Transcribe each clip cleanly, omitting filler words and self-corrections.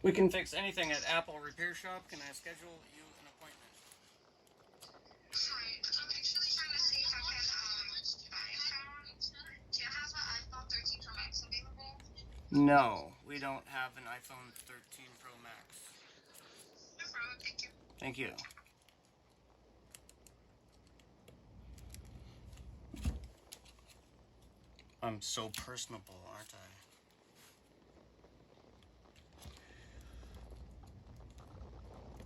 We can fix anything at Apple Repair Shop. Can I schedule you an appointment? Hi, I'm actually trying to see if I can buy a phone. Do you have an iPhone 13 Pro Max available? No, we don't have an iPhone 13 Pro Max. No problem, thank you. Thank you. I'm so personable, aren't I?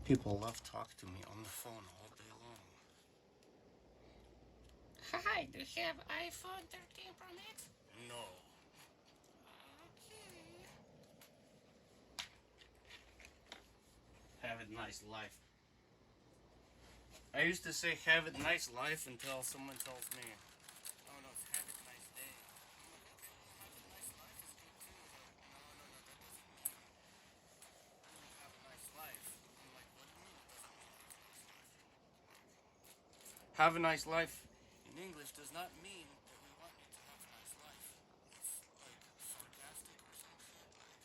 People love talking to me on the phone all day long. Hi, do you have iPhone 13 Pro Max? No. Okay. Have a nice life. I used to say have a nice life until someone tells me, oh no, it's have a nice day. I'm like, okay, well, have a nice life is good too. But no, that doesn't mean have a nice life. I'm like, what do you mean it doesn't mean have a nice life? Have a nice life in English does not mean that we want you to have a nice life. It's like sarcastic or some shit. Like,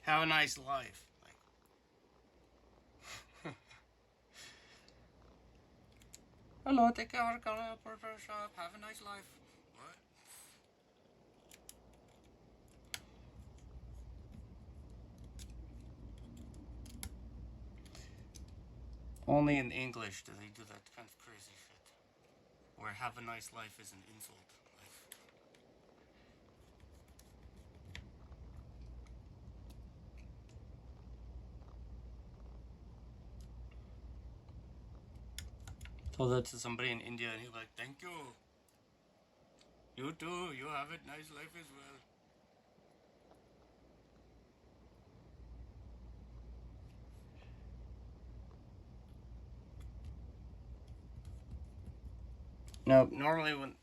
have a nice life. Like, hello, take care, go to the shop, have a nice life. What? Only in English do they do that kind of crazy shit. Where have a nice life is an insult. Told that to somebody in India and he was like, thank you. You too, you have a nice life as well. Now, normally when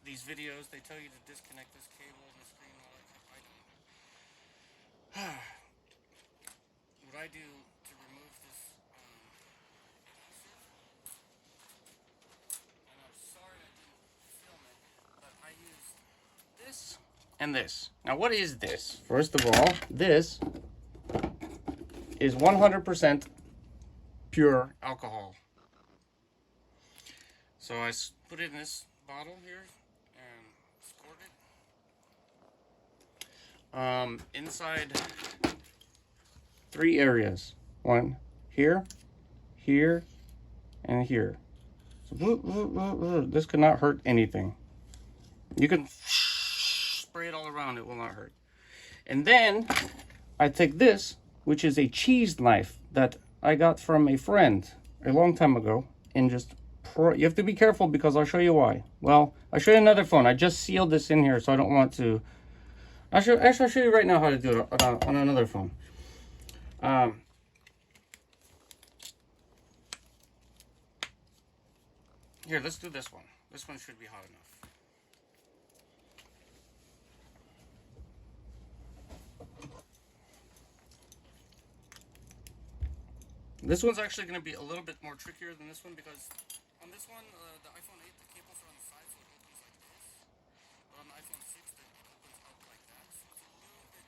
these videos, they tell you to disconnect this cable and the screen and all that crap. I don't. What I do to remove this adhesive, and I'm sorry I didn't film it, but I used this and this. Now, what is this? First of all, this is 100% pure alcohol. So I put it in this bottle here and squirt it. Inside 3 areas. One here, here, and here. So this could not hurt anything. You can spray it all around, it will not hurt. And then I take this, which is a cheese knife that I got from a friend a long time ago, and just you have to be careful because I'll show you why. Well, I'll show you another phone. I just sealed this in here, so I don't want to. Actually, I'll show you right now how to do it on another phone. Here, let's do this one. This one should be hot enough. This one's actually going to be a little bit more trickier than this one because on this one, the iPhone 8, the cables are on the side, so it opens like this. But on the iPhone 6, it opens up like that, so it's a little bit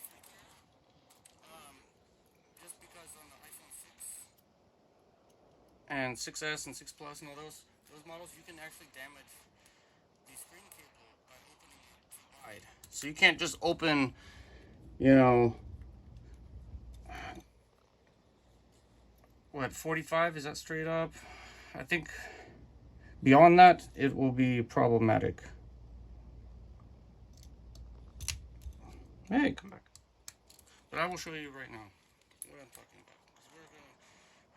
trickier. Just because on the iPhone 6 and 6S and 6 Plus and all those models, you can actually damage the screen cable by opening it too wide. So you can't just open, you know, what, 45? Is that straight up? I think beyond that, it will be problematic. Hey, come back. But I will show you right now what I'm talking about. Because we're going to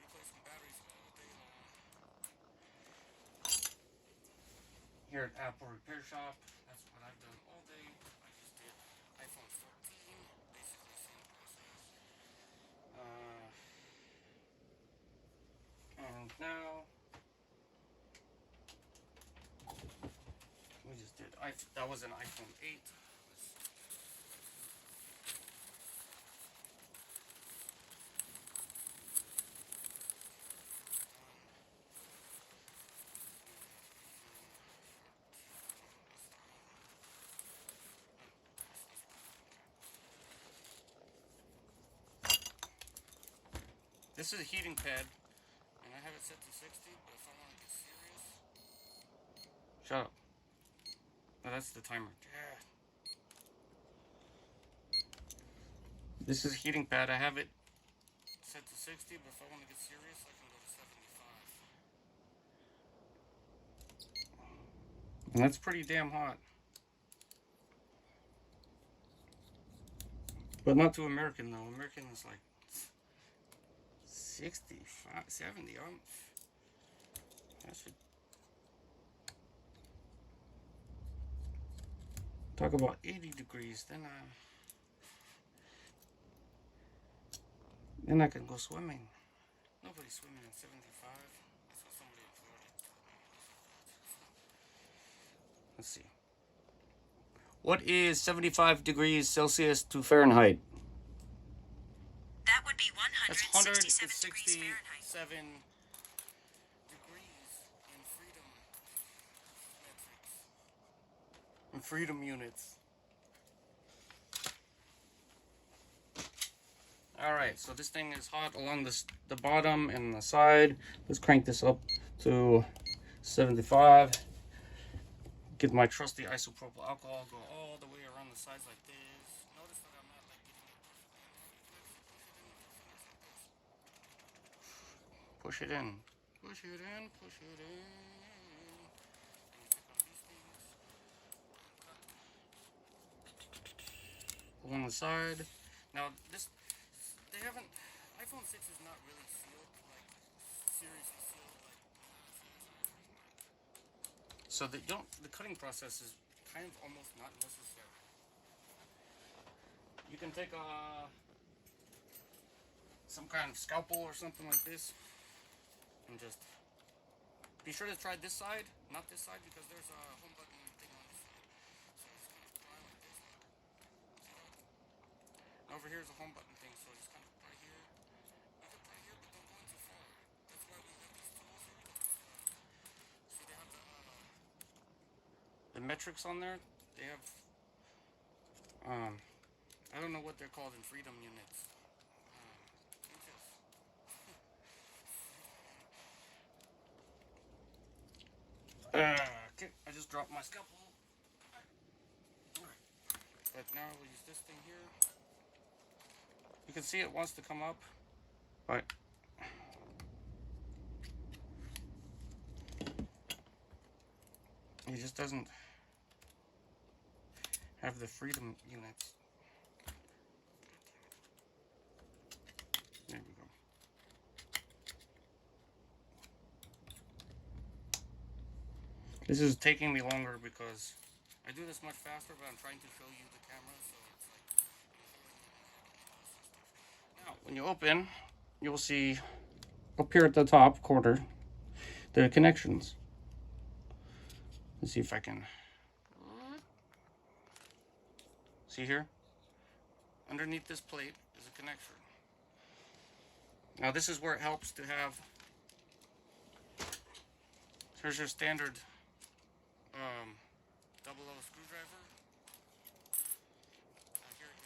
replace some batteries all day long. Here at Apple Repair Shop, that's what I've done all day. I just did iPhone 14, basically same process. And now we just did. That was an iPhone 8. This is a heating pad, and I have it set to 60, but if I want to get serious... Shut up. Oh, that's the timer. Yeah. This is a heating pad. I have it set to 60, but if I want to get serious, I can go to 75. And that's pretty damn hot. But not to American, though. American is like 65, 70. That's talk about 80 degrees, then I can go swimming. Nobody's swimming at 75. That's what somebody in Florida told me. Let's see. What is 75 degrees Celsius to Fahrenheit? That would be 167 That's degrees Fahrenheit. 167 degrees in freedom metrics. In freedom units. Alright, so this thing is hot along the bottom and the side. Let's crank this up to 75. Get my trusty isopropyl alcohol, go all the way around the sides like this. Notice that I'm not like getting it perfectly. Push it in. Push it in, push it in. Along the side. Now this, they haven't, iPhone 6 is not really sealed, like seriously sealed, like so they don't, the cutting process is kind of almost not necessary. You can take some kind of scalpel or something like this and just be sure to try this side, not this side, because there's a home button thing on this side. So just kind of pry like this. And over here is a home button thing, so just kind of pry here. You can pry here, but don't go in too far. That's why we have these tools here. See, they have the metrics on there. They have I don't know what they're called in freedom units. Okay, I just dropped my scalpel. But now we'll use this thing here. You can see it wants to come up, but it just doesn't have the freedom units. There we go. This is taking me longer because I do this much faster, but I'm trying to show you the camera, so it's like now when you open, you'll see up here at the top corner the connections. Let's see if I can see here. Underneath this plate is a connector. Now this is where it helps to have, here's your standard 00 screwdriver. Now here is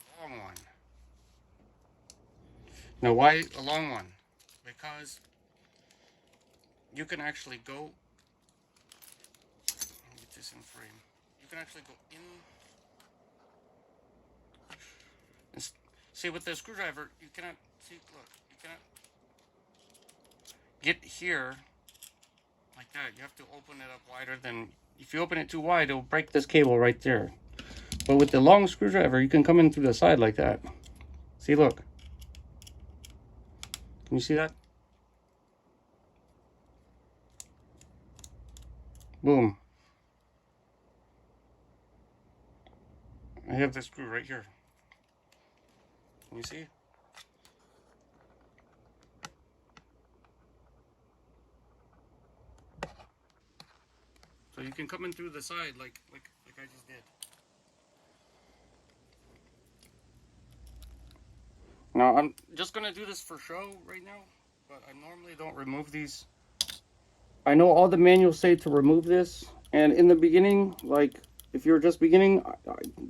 a long one. Now why a long one? Because you can actually go, let me get this in frame. You can actually go in. See, with the screwdriver, you cannot, see, look, you cannot get here like that. You have to open it up wider than, if you open it too wide, it'll break this cable right there. But with the long screwdriver, you can come in through the side like that. See, look. Can you see that? Boom. I have this screw right here. Can you see? So you can come in through the side like I just did. Now I'm just gonna do this for show right now, but I normally don't remove these. I know all the manuals say to remove this, and in the beginning, like if you're just beginning,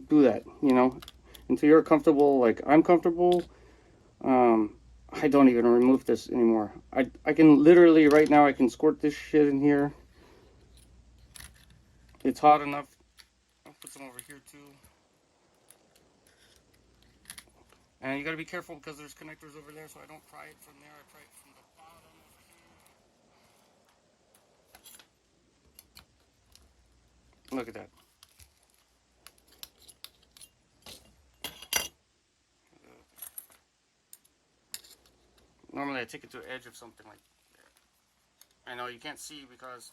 do that, you know, until you're comfortable, like I'm comfortable. I don't even remove this anymore. I can literally right now I can squirt this shit in here. It's hot enough. I'll put some over here too. And you gotta be careful because there's connectors over there, so I don't pry it from there. I pry it from the bottom over here. Look at that. Normally I take it to the edge of something like that. I know you can't see because,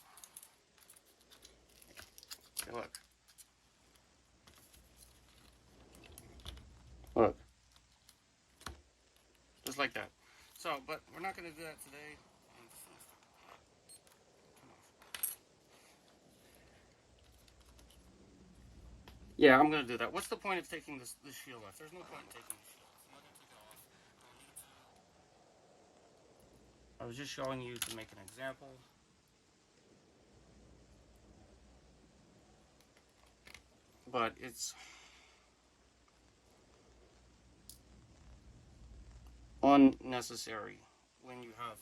okay, look. Look. Just like that. So, but we're not going to do that today. Yeah, I'm going to do that. What's the point of taking this shield off? There's no point in taking the shield off. I'm not going to take it off. I was just showing you to make an example. But it's unnecessary when you have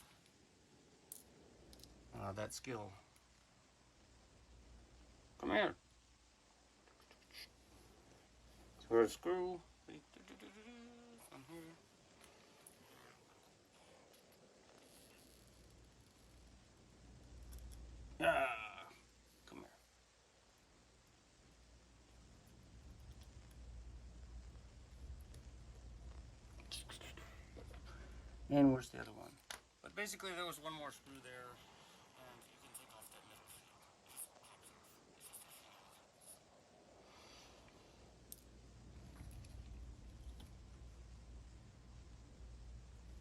that skill. Come here. For a screw. From here. Ah, come here. And where's the other one? But basically, there was one more screw there, and you can take off that middle shield.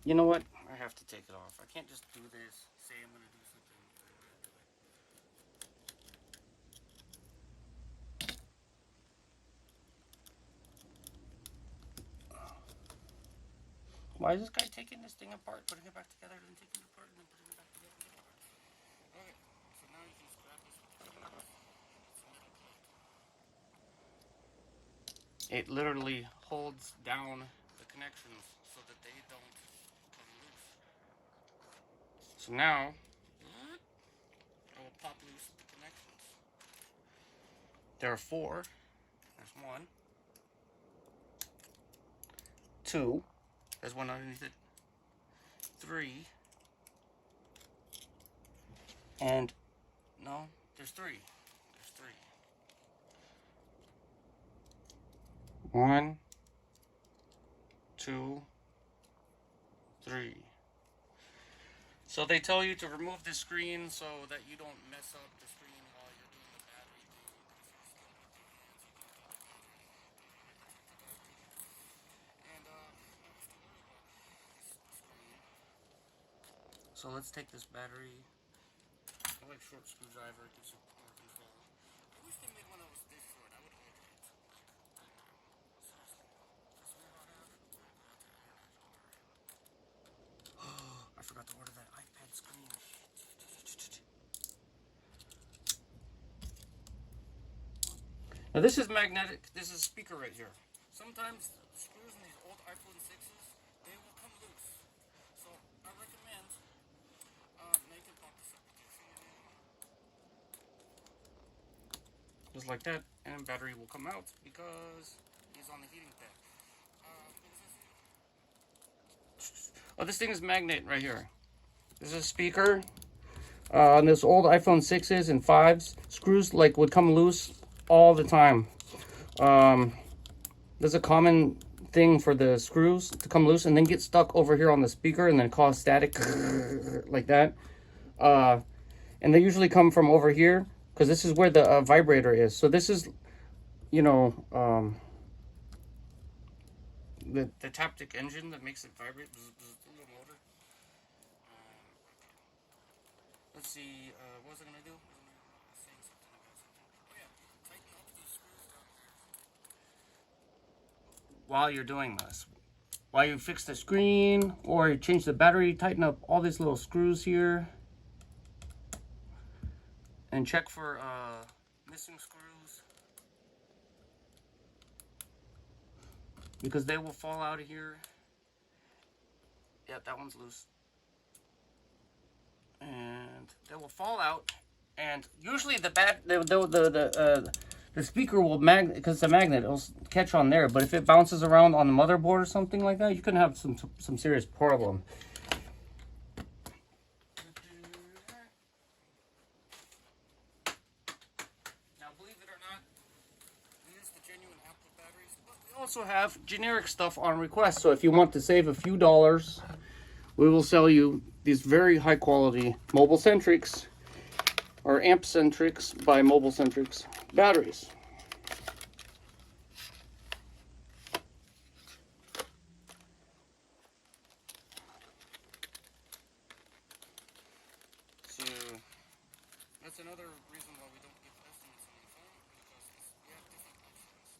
You know what? I have to take it off. I can't just do this, say I'm going to do something, and I'm going to do it. Why is this guy taking this thing apart, putting it back together, then taking it apart, and then putting it back together? Okay, so now you can just grab this with your fingers. It's a metal plate. It literally holds down the connections so that they don't come loose. So now, I will pop loose the connections. There are 4. There's 1. 2. There's one underneath it. 3. And, no, there's 3. There's 3. 1, 2, 3. So they tell you to remove the screen so that you don't mess up the screen while you're doing the battery thing. And so let's take this battery. I like short screwdriver, it gives you more control. I wish they made one that was this short. I would order it. I forgot to order that iPad screen. Now this is magnetic. This is a speaker right here. Sometimes screws in these old iPhone 6s, they will come loose. So I recommend, now you can pop this up with your finger. Just like that, and battery will come out because he's on the heating pad. Oh, this thing is magnet right here. This is a speaker. On this old iPhone 6s and 5s, screws like would come loose all the time. There's a common thing for the screws to come loose and then get stuck over here on the speaker and then cause static like that. And they usually come from over here because this is where the vibrator is. So this is, you know, the Taptic engine that makes it vibrate. Bzz, bzz, a little motor. Let's see, what was I gonna do? I was saying something about something. Oh yeah, tighten up these screws down here. While you're doing this, while you fix the screen or you change the battery, tighten up all these little screws here. And check for missing screws. Because they will fall out of here. Yeah, that one's loose. And they will fall out. And usually the speaker will because it's a magnet, it'll catch on there. But if it bounces around on the motherboard or something like that, you can have some serious problem. Now, believe it or not, we use the genuine Apple batteries, but we also have generic stuff on request. So if you want to save a few dollars, we will sell you these very high quality Mobile Centrics or Amp Centrics by Mobile Centrics batteries. So that's another reason why we don't give estimates on the phone, because we have different options.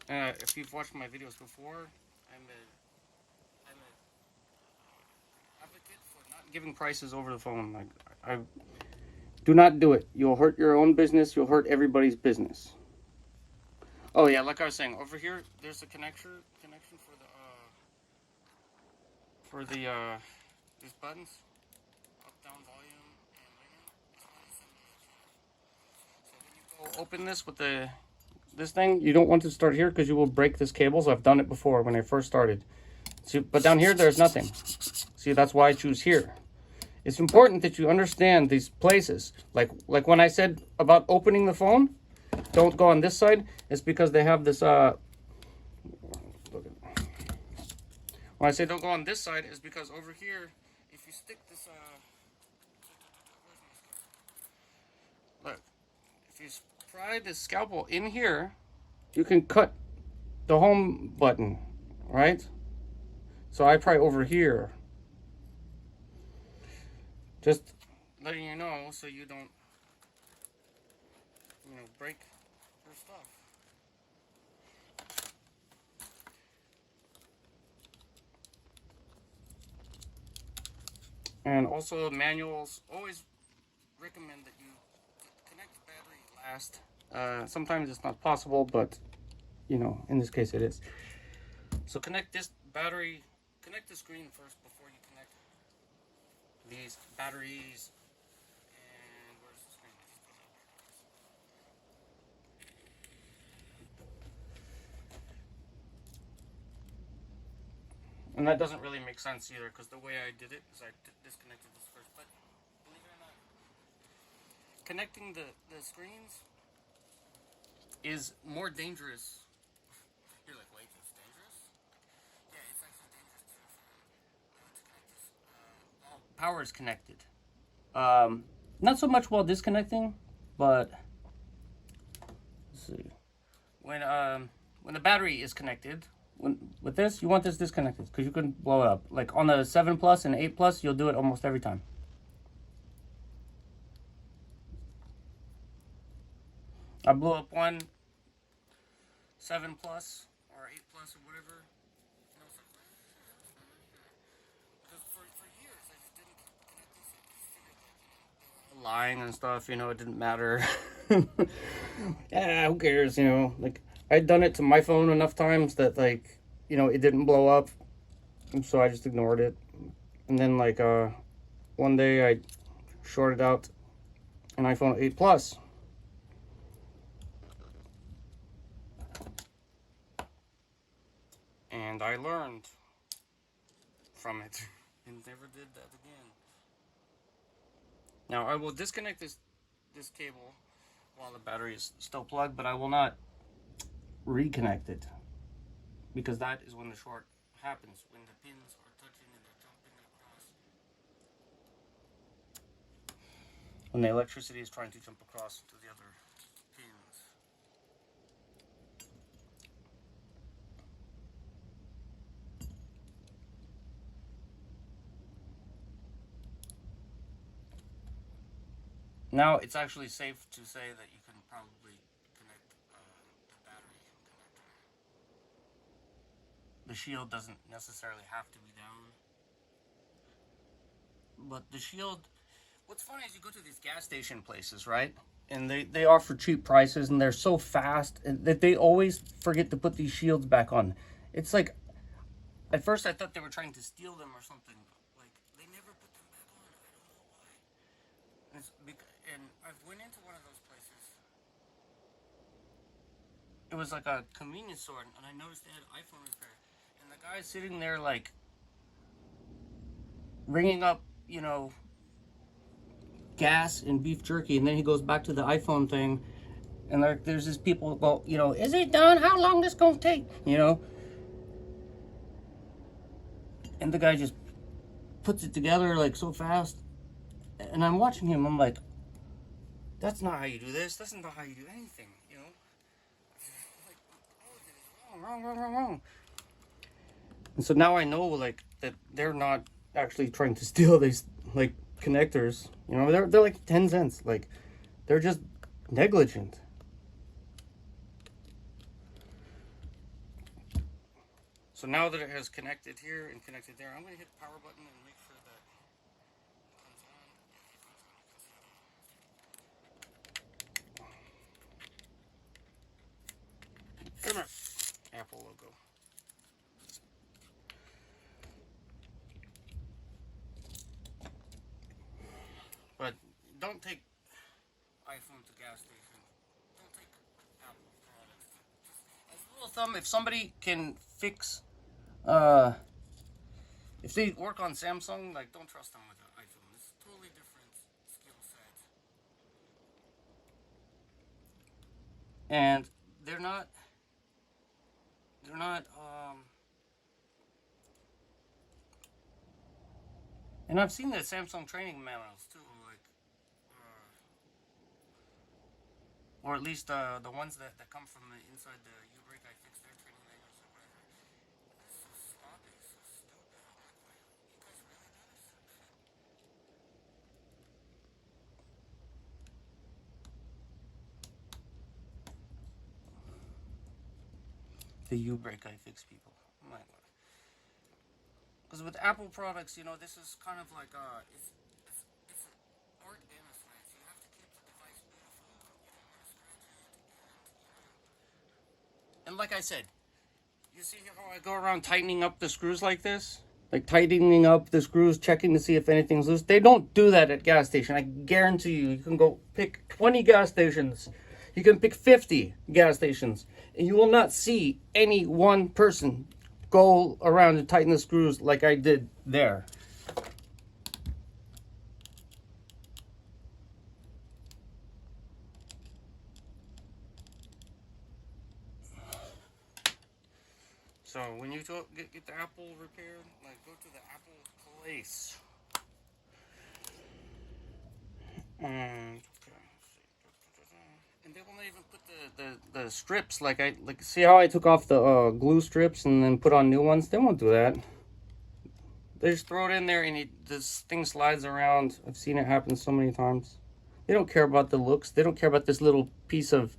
That's one of the reasons. If you've watched my videos before, I'm a advocate for not giving prices over the phone. Like, I do not do it. You'll hurt your own business. You'll hurt everybody's business. Oh yeah, like I was saying, over here there's a connection for the these buttons, up, down, volume, and volume. So when you go open this with this thing, you don't want to start here because you will break this cable. So I've done it before when I first started. See, but down here there's nothing. See, that's why I choose here. It's important that you understand these places. Like when I said about opening the phone, don't go on this side. It's because they have this when I say don't go on this side, is because over here, if you stick this look, if you pry this scalpel in here, you can cut the home button, right? So I pry over here. Just letting you know so you don't, break your stuff. And also manuals always recommend that you connect the battery last. Sometimes it's not possible, but in this case it is. So connect the screen first before you connect these batteries. And where's the screen? And that doesn't really make sense either, because the way I did it is I disconnected this first. But believe it or not, connecting the screens is more dangerous. You're like, wait, it's dangerous? Yeah, it's actually dangerous to connect this while power is connected. Not so much while disconnecting, but let's see. When the battery is connected, with this, you want this disconnected because you can blow it up. Like on the 7 Plus and 8 Plus, you'll do it almost every time. I blew up one 7 Plus or 8 Plus or whatever. Because for years I just didn't connect this. I just figured that, lying and stuff, it didn't matter. Yeah, who cares, like I'd done it to my phone enough times that it didn't blow up, and so I just ignored it. And then one day I shorted out an iPhone 8 Plus. And I learned from it and never did that again. Now I will disconnect this cable while the battery is still plugged, but I will not reconnect it, because that is when the short happens, when the pins are touching and they're jumping across, when the electricity is trying to jump across to the other pins. Now it's actually safe to say that you can probably connect the battery connector. The shield doesn't necessarily have to be down. But the shield, what's funny is you go to these gas station places, right? And they offer cheap prices, and they're so fast that they always forget to put these shields back on. It's like, At first, I thought they were trying to steal them or something. Like, they never put them back on. I don't know why. And I've went into one of those places. It was like a convenience store, and I noticed they had iPhone repair. And the guy's sitting there, like, ringing up, gas and beef jerky, and then he goes back to the iPhone thing, and there's these people go, is it done? How long this gonna take? And the guy just puts it together like so fast, and I'm watching him. I'm like, that's not how you do this. That's not how you do anything. Like, all of it is wrong. And so now I know like that they're not actually trying to steal these like connectors. They're like 10 cents. Like, they're just negligent. So now that it has connected here and connected there, I'm going to hit the power button and make sure that it comes on. Come here. Apple logo. But don't take iPhone to gas station. Don't take Apple products. As a rule of thumb, if somebody can fix, if they work on Samsung, like, don't trust them with an iPhone. It's a totally different skill set. And they're not, and I've seen the Samsung training manuals too, like, or at least the ones that come from the inside the U-Break I fix their training manuals or whatever. It's so sloppy, so stupid. I'm like, why? You guys really do this shit? The U-Break I fix people. I'm like, what? Because with Apple products, this is kind of like it's an art and a science. You have to keep the device beautiful. You don't want to scratch it, and like I said, you see how I go around tightening up the screws like this? Like tightening up the screws, checking to see if anything's loose. They don't do that at gas station. I guarantee you. You can go pick 20 gas stations. You can pick 50 gas stations. And you will not see any one person go around and tighten the screws like I did there. So when you get the Apple repaired, like, go to the Apple place. And they will not even put the strips see how I took off the glue strips and then put on new ones. They won't do that. They just throw it in there and this thing slides around. I've seen it happen so many times. They don't care about the looks. They don't care about this little piece of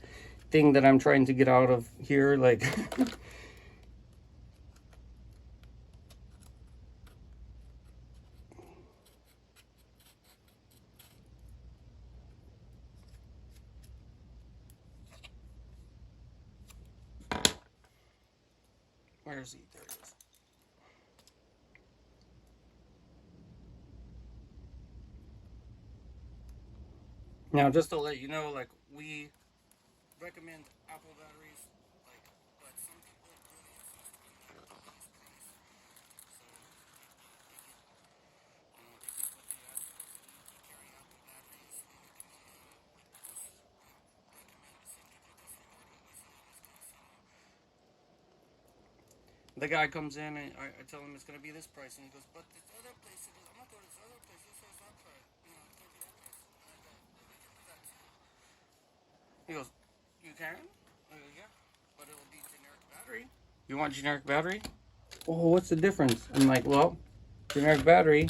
thing that I'm trying to get out of here. Like, where is he? There he is. Now, just to let you know, like, we recommend Apple batteries, like, but some people really insist on the highest price. So they get what they ask for. So you carry Apple batteries, and you can with this. I recommend simply put this in order always this kind of The guy comes in and I tell him it's gonna be this price, and he goes, "But this other place," he goes, "I'm not going to this other place. This is that price. It's gonna be that price." And I go, "Well, we can do that too." He goes, "You can?" I go, "Yeah, but it'll be generic battery." You want generic battery? Oh, what's the difference? I'm like, well, generic battery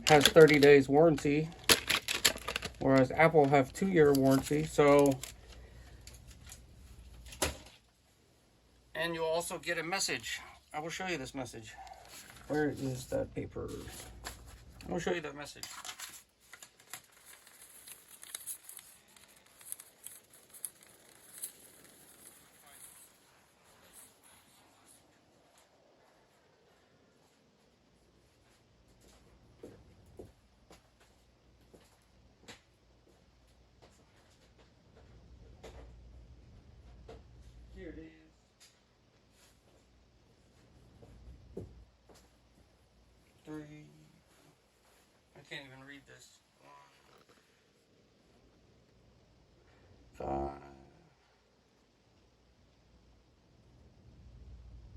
has 30 days warranty, whereas Apple have 2-year warranty. So, and you'll also get a message. I will show you this message. Where is that paper? I will show you that message. it is. Three. I can't even read this. 1, 5.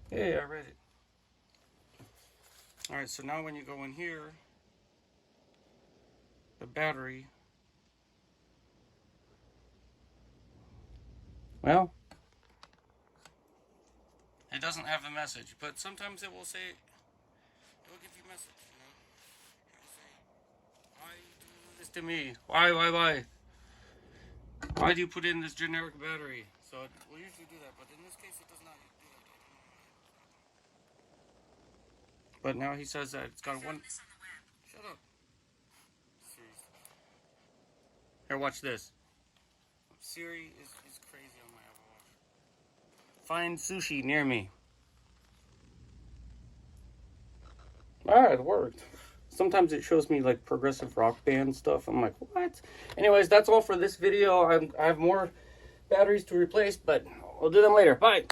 Hey, I read it. Alright, so now when you go in here, the battery, well, it doesn't have the message, but sometimes it will say, it will give you a message, you know? It will say, why do you do this to me? Why? Why do you put in this generic battery? So it will usually do that, but in this case it does not do that. But now he says that it's got one. This on the web. Shut up. Seriously. Here, watch this. Siri is crazy on my Apple Watch. Find sushi near me. Ah, it worked. Sometimes it shows me like progressive rock band stuff. I'm like, what? Anyways, that's all for this video. I have more batteries to replace, but we'll do them later. Bye.